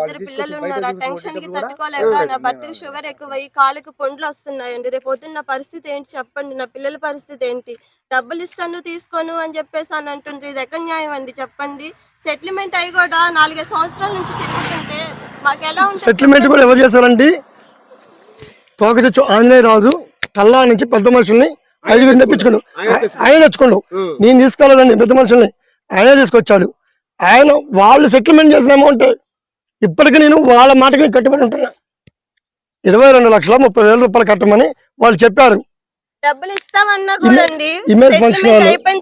2 పిల్లలు ఉన్నారు. ఆ టెన్షన్ కి తట్టుకోలేక నా భర్తకి షుగర్ ఎక్కువయ్యి కాళ్ళకి పొండ్లు వస్తున్నాయండి. రేపు పొద్దున్న నా పరిస్థితి ఏంటి చెప్పండి, నా పిల్లల పరిస్థితి ఏంటి? డబ్బులు ఇస్తాను తీసుకోను అని చెప్పేసి అని అంటుంటే ఇది ఎక్కడ న్యాయం అండి చెప్పండి? సెటిల్మెంట్ అయ్యి కూడా 4-5 సంవత్సరాల నుంచి తిరుగుతుంటే మాకు ఎలా ఉంటుంది? సెటిల్మెంట్ కూడా ఎవరు చేశారండి? తోకచచ్చు ఆంజనేయ రాజు కల్లా నుంచి పెద్ద మనుషుల్ని 5,000 తెప్పించుకోండు. ఆయన తెచ్చుకోండు, నేను తీసుకెళ్ళదండి. పెద్ద మనుషుల్ని ఆయనే తీసుకొచ్చాడు. ఆయన వాళ్ళు సెటిల్మెంట్ చేసిన అమౌంట్ ఇప్పటికీ నేను వాళ్ళ మాటకి కట్టుబడి ఉంటున్నా. 22,30,000 రూపాయలు కట్టమని వాళ్ళు చెప్పారు. డబ్బులు ఇస్తామన్నా కూడా అండి అయిపోయిన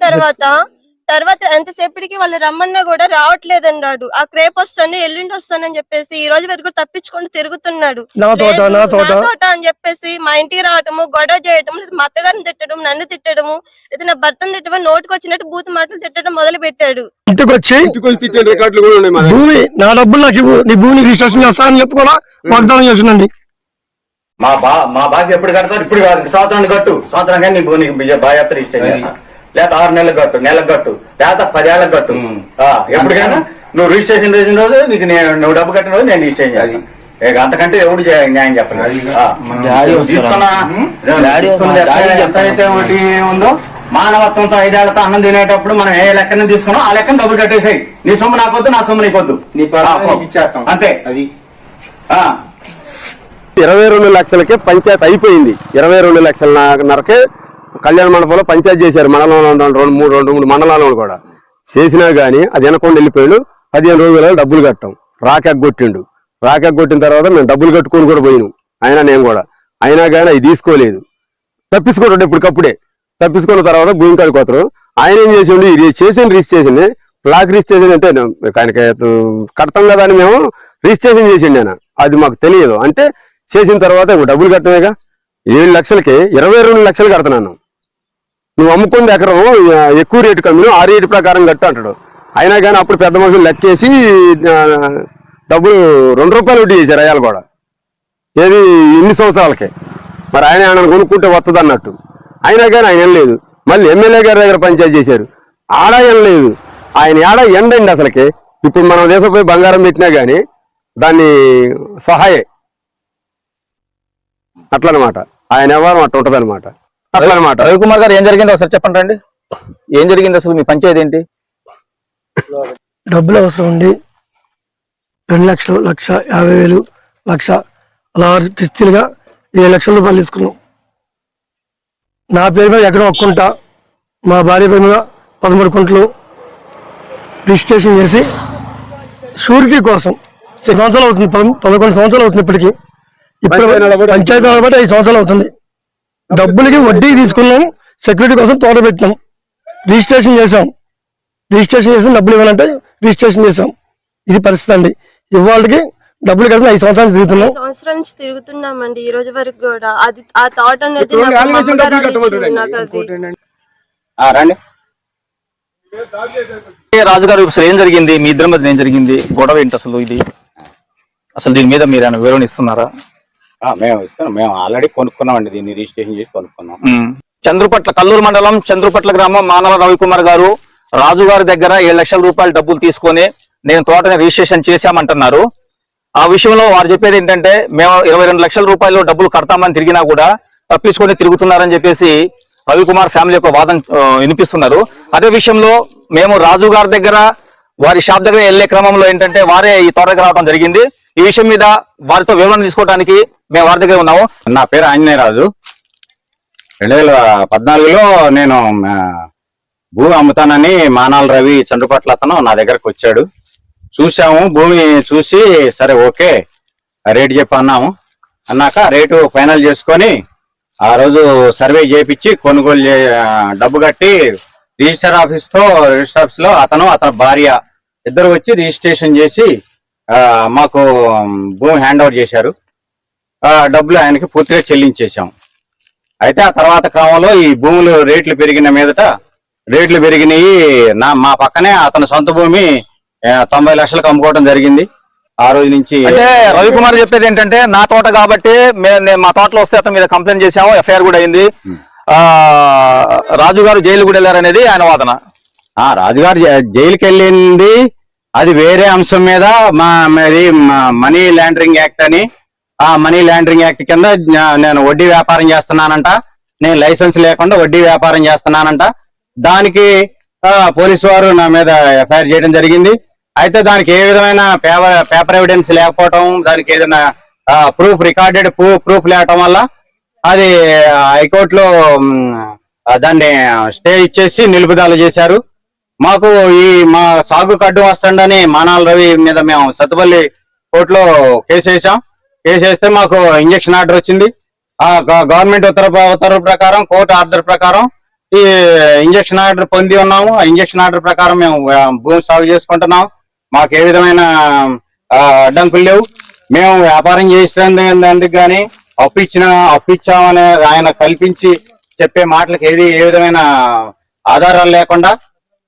తర్వాత ఎంతసేపటికి వాళ్ళు రమ్మన్నా కూడా రావట్లేదన్నాడు. ఆ రేపు వస్తాను ఎల్లుండి వస్తానని చెప్పేసి ఈ రోజు వరకు తప్పించుకొని తిరుగుతున్నాడు. నా తోట అని చెప్పేసి మా ఇంటికి రావటము, గొడవ చేయటం, మా అత్తగారిని తిట్టడం, నన్ను తిట్టడము, లేదా నా భర్తను తిట్టడం, నోటికి వచ్చినట్టు బూతు మాటలు తిట్టడం మొదలు పెట్టాడు. ఇంటికి వచ్చి భూమి నా డబ్బులు నాకు ఇవ్వు, నీ భూమిని రిజిస్ట్రేషన్ చేస్తానని చెప్పి కూడా వాగ్దానం చేసిందండి. మా బాధ్యత ఎప్పుడు కడతారు? ఇప్పుడు కాదు, సంవత్సరానికి కట్టు. సంవత్సరం కానీ నీ భూమికి బాధ్యత రిజిస్ట్రేషన్, లేదా 6 నెలలకు కట్టు, నెలకు కట్టు, లేదా 10 ఏళ్ళకి కట్టు. ఎప్పటికైనా నువ్వు రిజిస్ట్రేషన్ చేసిన రోజు నీకు నువ్వు డబ్బు కట్టిన రోజు నేను రిజిస్ట్రేషన్ చేయాలి. అంతకంటే ఎవడు న్యాయం చెప్పలేదు. ఎంత అయితే ఒకటి ఉందో మానవత్వంతో 5 ఏళ్లతో అన్నం తినేటప్పుడు మనం ఏ లెక్కన తీసుకున్నాం ఆ లెక్కన డబ్బులు కట్టేసాయి. నీ సొమ్ము నాకొద్దు, నా సొమ్ము నీకొద్దు, అంతే. 22 లక్షలకే పంచాయతీ అయిపోయింది. 22 లక్షలన్నరకే కళ్యాణ మండపంలో పంచాయతీ చేశారు. మండలంలో 2-3 మండలాలు కూడా చేసినా గానీ అది వెనకుండా వెళ్ళిపోయాడు. 15 రోజులలో డబ్బులు కట్టాం. రాకెగ్గొట్టిండు. రాకెగ్గొట్టిన తర్వాత మేము డబ్బులు కట్టుకొని కూడా పోయినాం. అయినా నేను కూడా అయినా కానీ అవి తీసుకోలేదు. తప్పించుకోవడం ఇప్పటికప్పుడే తప్పించుకున్న తర్వాత భూమి కాడిపోతారు. ఆయన ఏం చేసిండు, చేసిన రిజిస్ట్రేషన్ బ్లాక్ రిజిస్ట్రేషన్ అంటే ఆయనకి కడతాం కదా అని మేము రిజిస్ట్రేషన్ చేసిండు. ఆయన అది మాకు తెలియదు. అంటే చేసిన తర్వాత డబ్బులు కట్టమేగా 7 లక్షలకి 22 లక్షలు కడుతున్నాను. నువ్వు అమ్ముకుంది ఎకరం ఎక్కువ రేటు కమ్మిను, ఆ రేటు ప్రకారం కట్టు అంటాడు. అయినా కానీ అప్పుడు పెద్ద మనుషులు లెక్కేసి డబ్బులు 2 రూపాయలు వడ్డీ చేశారు. అయ్యాలు కూడా ఏది ఇన్ని సంవత్సరాలకే. మరి ఆయన కొనుక్కుంటే వస్తుంది అన్నట్టు. అయినా కానీ ఆయన లేదు. మళ్ళీ ఎమ్మెల్యే గారి దగ్గర పంచాయతీ చేశారు. ఆడ లేదు. ఆయన ఆడ ఎండండి అసలుకి. ఇప్పుడు మనం దేశంపై బంగారం పెట్టినా కానీ దాన్ని సహాయే అట్లనమాట. ఆయన వ్యవహారం అట్లా ఉంటది అనమాట. అట్లనమాట. రవికుమార్ గారు ఏం జరిగింది ఒకసారి చెప్పండి రండి. ఏం జరిగింది అసలు? మీ పంచాయతీ ఏంటి? డబ్బులు అవసరం ఉండి 2 లక్షలు, 1,50,000, 1,00,000 అలా కిస్తీలుగా 7 లక్షల రూపాయలు తీసుకున్నాం. నా పేరు మీద ఎకరం ఒక్కుంటా, మా భార్య పేరు మీద 13 కుంటలు రిజిస్ట్రేషన్ చేసి షూరిటీ కోసం 6 సంవత్సరాలు అవుతుంది, 11 సంవత్సరాలు అవుతుంది. ఇప్పటికీ ఇప్పుడు పంచాయతీ బట్టి 5 సంవత్సరాలు అవుతుంది. డబ్బులకి వడ్డీ తీసుకున్నాం, సెక్యూరిటీ కోసం తోట పెట్టినాం, రిజిస్ట్రేషన్ చేసాం. డబ్బులు ఇవ్వాలంటే రిజిస్ట్రేషన్ చేసాం. ఇది పరిస్థితి అండి. ఇవాళకి డబ్బులు కలిపి 5 సంవత్సరాలు తిరుగుతున్నాం. 5 సంవత్సరాల నుంచి తిరుగుతున్నామండి ఈ రోజు వరకు కూడా. అది ఆ తోట అనేది రాజుగారు అసలు ఏం జరిగింది? మీ ఇద్దరి మధ్య ఏం జరిగింది? గొడవ ఏంటి అసలు? ఇది అసలు దీని మీద మీరు వివరణ ఇస్తున్నారా? మేము ఇస్తున్నాం. మేము ఆల్రెడీ కొనుక్కున్నామండి, దీన్ని రిజిస్ట్రేషన్ చేసి కొనుక్కున్నాం. చంద్రుపట్ల, కల్లూరు మండలం చంద్రుపట్ల గ్రామం మానవ రవికుమార్ గారు రాజుగారి దగ్గర 7 లక్షల రూపాయలు డబ్బులు తీసుకొని నేను తోటని రిజిస్ట్రేషన్ చేశామంటున్నారు. ఆ విషయంలో వారు చెప్పేది ఏంటంటే మేము 22 లక్షల రూపాయలు డబ్బులు కడతామని తిరిగినా కూడా తప్పించుకొని తిరుగుతున్నారని చెప్పేసి రవికుమార్ ఫ్యామిలీ యొక్క వాదన వినిపిస్తున్నారు. అదే విషయంలో మేము రాజు గారి దగ్గర వారి షాప్ దగ్గర వెళ్లే క్రమంలో ఏంటంటే వారే ఈ తోట దగ్గర రావడం జరిగింది. ఈ విషయం మీద వారితో వివరణ తీసుకోవడానికి మేము వారి దగ్గర ఉన్నాము. నా పేరు ఆంజనేయ రాజు. 2014లో నేను భూమి అమ్ముతానని మానాల రవి చంద్రపట్ల అతను నా దగ్గరకు వచ్చాడు. చూసాము, భూమి చూసి సరే ఓకే రేటు చెప్పి అన్నాక రేటు ఫైనల్ చేసుకొని ఆ రోజు సర్వే చేయించి కొనుగోలు డబ్బు కట్టి రిజిస్టర్ ఆఫీస్ లో అతని భార్య ఇద్దరు వచ్చి రిజిస్ట్రేషన్ చేసి మాకు భూమి హ్యాండ్ ఓవర్ చేశారు. డబ్బులు ఆయనకి పూర్తిగా చెల్లించేశాం. అయితే ఆ తర్వాత క్రమంలో ఈ భూములు రేట్లు పెరిగిన మీదట రేట్లు పెరిగినాయి. మా పక్కనే అతని సొంత భూమి 90 లక్షలకు అమ్ముకోవడం జరిగింది. ఆ రోజు నుంచి అంటే రవికుమార్ చెప్పేది ఏంటంటే నా తోట కాబట్టి మా తోటలో వస్తే అతని మీద కంప్లైంట్ చేశాము, ఎఫ్ఐఆర్ కూడా అయింది, రాజుగారు జైలు కూడా వెళ్ళారనేది ఆయన వాదన. రాజుగారు జైలుకి వెళ్ళింది అది వేరే అంశం మీద మాది మనీ లాండరింగ్ యాక్ట్ అని, ఆ మనీ లాండరింగ్ యాక్ట్ కింద నేను వడ్డీ వ్యాపారం చేస్తున్నానంట, నేను లైసెన్స్ లేకుండా వడ్డీ వ్యాపారం చేస్తున్నానంట. దానికి పోలీసు వారు నా మీద ఎఫ్ఐఆర్ చేయడం జరిగింది. అయితే దానికి ఏ విధమైన పేపర్ ఎవిడెన్స్ లేకపోవటం, దానికి ఏదైనా ప్రూఫ్ రికార్డెడ్ ప్రూఫ్ లేవటం వల్ల అది హైకోర్టులో దాన్ని స్టే ఇచ్చేసి నిలుపుదల చేశారు. మాకు మా సాగుకు అడ్డు వస్తుండని మానాల రవి మీద మేము సత్తుపల్లి కోర్టులో కేసు వేసాం. కేసు వేస్తే మాకు ఇంజక్షన్ ఆర్డర్ వచ్చింది. ఆ గవర్నమెంట్ ఉత్తర్వు ప్రకారం, కోర్టు ఆర్డర్ ప్రకారం ఈ ఇంజక్షన్ ఆర్డర్ పొంది ఉన్నాము. ఆ ఇంజక్షన్ ఆర్డర్ ప్రకారం మేము భూమి సాగు చేసుకుంటున్నాం. మాకు ఏ విధమైన అడ్డంకులు లేవు. మేము వ్యాపారం చేసినందుకు కానీ అప్పిచ్చామని ఆయన కల్పించి చెప్పే మాటలకు ఏ విధమైన ఆధారాలు లేకుండా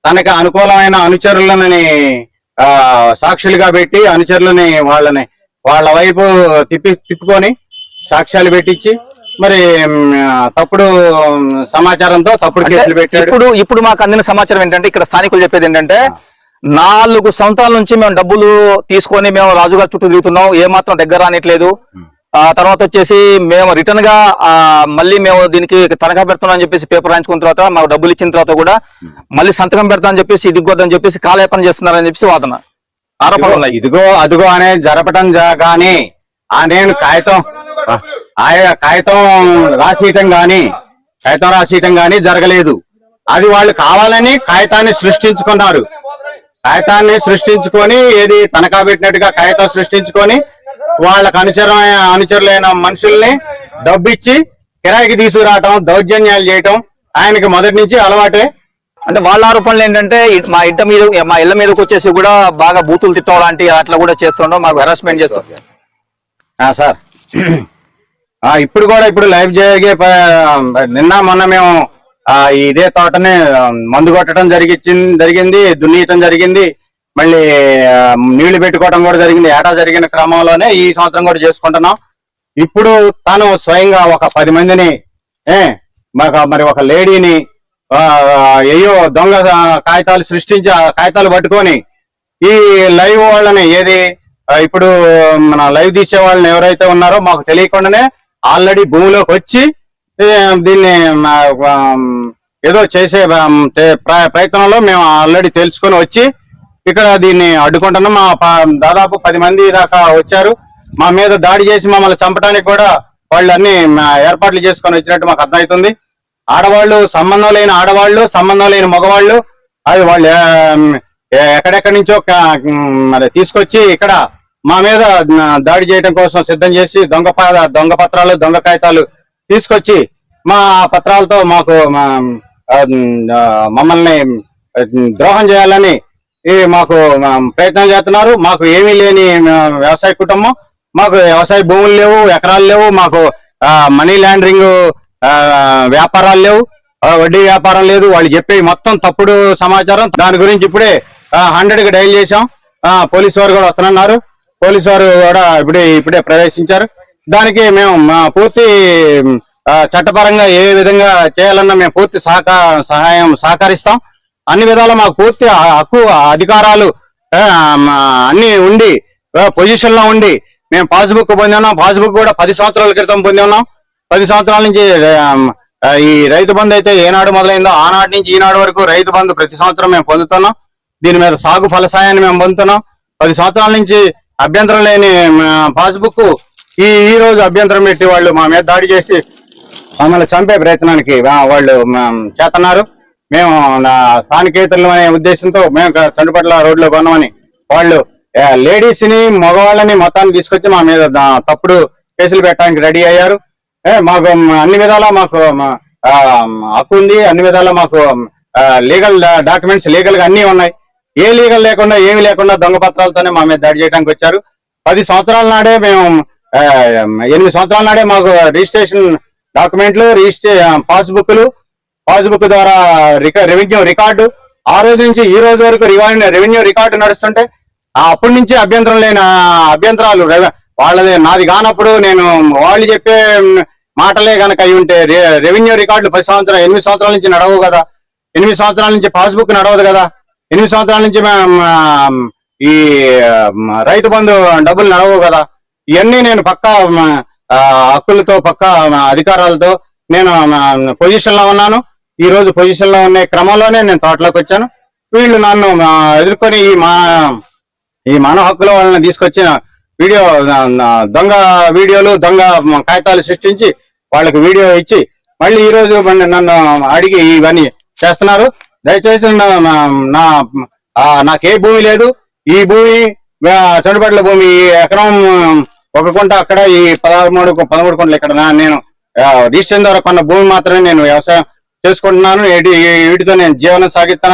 తనకి అనుకూలమైన అనుచరులని సాక్షులుగా పెట్టి అనుచరులని వాళ్ళ వైపు తిప్పుకొని సాక్ష్యాలు పెట్టించి మరి తప్పుడు సమాచారంతో తప్పుడు కేసులు పెట్టాడు. ఇప్పుడు మాకు అందిన సమాచారం ఏంటంటే, ఇక్కడ స్థానికులు చెప్పేది ఏంటంటే 4 సంవత్సరాల నుంచి మేము డబ్బులు తీసుకొని మేము రాజుగారి చుట్టూ తిరుగుతున్నాం, ఏమాత్రం దగ్గర రానిట్లేదు. తర్వాత వచ్చేసి మేము రిటర్న్ గా మళ్ళీ మేము దీనికి తనఖా పెడుతున్నాం అని చెప్పేసి పేపర్ రాయించుకున్న తర్వాత మాకు డబ్బులు ఇచ్చిన తర్వాత కూడా మళ్ళీ సంతకం పెడతామని చెప్పేసి ఇదిగొద్దని చెప్పేసి కాలయాపన చేస్తున్నారని చెప్పేసి వాదన ఆరోపణలు ఉన్నాయి. ఇదిగో అదిగో అనేది జరపటం కానీ నేను కాగితం రాసియటం గాని జరగలేదు. అది వాళ్ళు కావాలని కాగితాన్ని సృష్టించుకున్నారు. కాగితాన్ని సృష్టించుకొని ఏది తనఖా పెట్టినట్టుగా కాగితం సృష్టించుకొని వాళ్ళకు అనుచరులైన మనుషుల్ని డబ్బిచ్చి కిరాయికి తీసుకురావటం, దౌర్జన్యాలు చేయటం ఆయనకి మొదటి నుంచి అలవాటే. అంటే వాళ్ళ ఆరోపణలు ఏంటంటే మా ఇళ్ల మీదకి వచ్చేసి కూడా బాగా బూతులు తిట్టడం లాంటి అట్లా కూడా చేస్తుండడం, మాకు హెరాస్మెంట్ చేస్తాం సార్. ఇప్పుడు లైవ్ జరిగే నిన్న మొన్న మేము ఇదే తోటని మందు కొట్టడం జరిగింది, దున్నియటం జరిగింది, మళ్ళీ నీళ్లు పెట్టుకోవడం కూడా జరిగింది. ఏటా జరిగిన క్రమంలోనే ఈ సంవత్సరం కూడా చేసుకుంటున్నాం. ఇప్పుడు తను స్వయంగా ఒక 10 మందిని మరి ఒక లేడీని ఏయో దొంగ కాగితాలు సృష్టించి కాగితాలు పట్టుకొని ఈ లైవ్ వాళ్ళని ఇప్పుడు మన లైవ్ తీసే వాళ్ళని ఎవరైతే ఉన్నారో మాకు తెలియకుండానే ఆల్రెడీ భూమిలోకి వచ్చి దీన్ని ఏదో చేసే ప్రయత్నంలో మేము ఆల్రెడీ తెలుసుకొని వచ్చి ఇక్కడ దీన్ని అడ్డుకుంటున్నాం. దాదాపు 10 మంది దాకా వచ్చారు. మా మీద దాడి చేసి మమ్మల్ని చంపడానికి కూడా వాళ్ళు అన్ని ఏర్పాట్లు చేసుకొని వచ్చినట్టు మాకు అర్థమవుతుంది. ఆడవాళ్ళు, సంబంధం లేని ఆడవాళ్ళు, సంబంధం లేని మగవాళ్ళు, అది వాళ్ళు ఎక్కడెక్కడి నుంచో మరి తీసుకొచ్చి ఇక్కడ మా మీద దాడి చేయడం కోసం సిద్ధం చేసి దొంగ పత్రాలు, దొంగ కాగితాలు తీసుకొచ్చి మా పత్రాలతో మమ్మల్ని ద్రోహం చేయాలని మాకు ప్రయత్నం చేస్తున్నారు. మాకు ఏమీ లేని వ్యవసాయ కుటుంబం, మాకు వ్యవసాయ భూములు లేవు, ఎకరాలు లేవు, మాకు మనీ లాండరింగ్ వ్యాపారాలు లేవు, వడ్డీ వ్యాపారం లేదు. వాళ్ళు చెప్పే మొత్తం తప్పుడు సమాచారం. దాని గురించి ఇప్పుడే 100కి డైల్ చేశాం. పోలీసు వారు కూడా వస్తున్నారు. పోలీసు వారు కూడా ఇప్పుడే ప్రవేశించారు. దానికి మేము పూర్తి చట్టపరంగా ఏ విధంగా చేయాలన్నా మేము పూర్తి సహకరిస్తాం. అన్ని విధాలా మాకు పూర్తి హక్కు, అధికారాలు అన్ని ఉండి పొజిషన్ లో ఉండి మేము పాస్బుక్ పొంది ఉన్నాం. పాస్బుక్ కూడా 10 సంవత్సరాల క్రితం పొంది ఉన్నాం. 10 సంవత్సరాల నుంచి ఈ రైతు బంధు అయితే ఏనాడు మొదలైందో ఆనాటి నుంచి ఈనాడు వరకు రైతు బంధు ప్రతి సంవత్సరం మేము పొందుతున్నాం. దీని మీద సాగు ఫలసాయాన్ని మేము పొందుతున్నాం. 10 సంవత్సరాల నుంచి అభ్యంతరం లేని పాస్బుక్ ఈ రోజు అభ్యంతరం పెట్టి వాళ్ళు మా మీద దాడి చేసి మమ్మల్ని చంపే ప్రయత్నానికి వాళ్ళు చేస్తున్నారు. మేము స్థానికేతరులు అనే ఉద్దేశంతో మేము చండుపట్ల రోడ్లో కొన్నామని వాళ్ళు లేడీస్ ని, మగవాళ్ళని మొత్తాన్ని తీసుకొచ్చి మా మీద తప్పుడు కేసులు పెట్టడానికి రెడీ అయ్యారు. మాకు అన్ని విధాలా మాకు హక్కు ఉంది. అన్ని విధాలా మాకు లీగల్ డాక్యుమెంట్స్ లీగల్ గా అన్ని ఉన్నాయి. ఏ లీగల్ లేకుండా, ఏమి లేకుండా దొంగ పత్రాలతోనే మా మీద దాడి చేయడానికి వచ్చారు. 10 సంవత్సరాల నాడే మేము 8 సంవత్సరాల నాడే మాకు రిజిస్ట్రేషన్ డాక్యుమెంట్లు, పాస్బుక్ ద్వారా రెవెన్యూ రికార్డు, ఆ రోజు నుంచి ఈ రోజు వరకు రెవెన్యూ రికార్డు నడుస్తుంటే అప్పటి నుంచి అభ్యంతరం లేని అభ్యంతరాలు వాళ్ళది నాది కానప్పుడు నేను వాళ్ళు చెప్పే మాటలే కనుక అయి ఉంటే రెవెన్యూ రికార్డులు 8 సంవత్సరాల నుంచి నడవు కదా. 8 సంవత్సరాల నుంచి పాస్బుక్ నడవదు కదా. 8 సంవత్సరాల నుంచి ఈ రైతు బంధు డబ్బులు నడవవు కదా. ఇవన్నీ నేను పక్కా హక్కులతో పక్కా అధికారాలతో నేను పొజిషన్ లో ఉన్నాను. ఈ రోజు పొజిషన్ లో ఉన్న క్రమంలోనే నేను తోటలోకి వచ్చాను. వీళ్ళు నన్ను ఎదుర్కొని ఈ మానవ హక్కుల వాళ్ళని తీసుకొచ్చిన దొంగ వీడియోలు దొంగ కాగితాలు సృష్టించి వాళ్ళకి వీడియో ఇచ్చి మళ్ళీ ఈ రోజు నన్ను అడిగి ఇవన్నీ చేస్తున్నారు. దయచేసి నాకే భూమి లేదు. ఈ భూమి చండుపట్ల భూమి ఎకరం 1 కుంట అక్కడ, ఈ 13 కుంటలు ఇక్కడ నేను రిజిస్ట్రేషన్ ద్వారా కొన్న భూమి మాత్రమే నేను వ్యవసాయం చేసుకుంటున్నాను. వీటితో నేను జీవనం సాగిస్తాను.